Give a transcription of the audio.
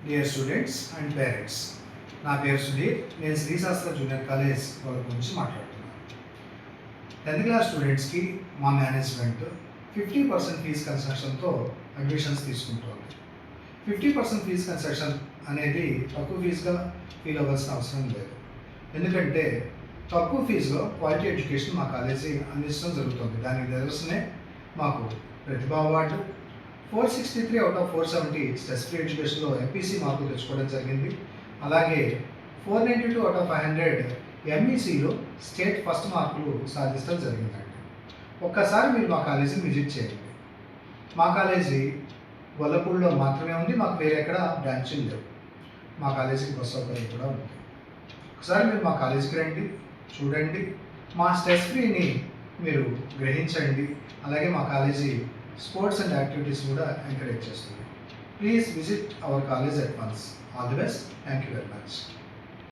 Dear students and parents, నా పేరు సుధీర్. నేను శ్రీశాస్త్ర జూనియర్ కాలేజ్ వాళ్ళ గురించి మాట్లాడుతున్నాను. 10th క్లాస్ స్టూడెంట్స్కి మా మేనేజ్మెంట్ 50% ఫీజు కన్సెషన్తో అడ్మిషన్స్ తీసుకుంటోంది. 50% ఫీజు కన్సెషన్ అనేది తక్కువ ఫీజుగా ఫీల్ అవ్వాల్సిన అవసరం లేదు. ఎందుకంటే తక్కువ ఫీజులో క్వాలిటీ ఎడ్యుకేషన్ మా కాలేజీ అందించడం జరుగుతుంది. దానికి నిదర్శనే మాకు Pratibha award, 463 out of 470 stress free ఎడ్యుకేషన్లో ఎంపీసీ మార్కులు తెచ్చుకోవడం జరిగింది. అలాగే 492 అవుట్ ఆఫ్ 500 ఎంఈసీలో స్టేట్ ఫస్ట్ మార్కులు సాధించడం జరిగిందండి. ఒక్కసారి మీరు మా కాలేజీని విజిట్ చేయండి. మా కాలేజీ గొల్లపూడిలో మాత్రమే ఉంది, మాకు వేరే ఎక్కడ బ్రాంచీలు లేవు. మా కాలేజీకి బస్ సౌకర్యం కూడా ఉంది. ఒకసారి మీరు మా కాలేజీకి రండి, చూడండి, మా స్ట్రెస్ ఫ్రీని మీరు గ్రహించండి. అలాగే మా కాలేజీ స్పోర్ట్స్ అండ్ యాక్టివిటీస్ కూడా ఎంకరేజ్ చేస్తుంది. Please visit our college at once. All the best. Thank you very much.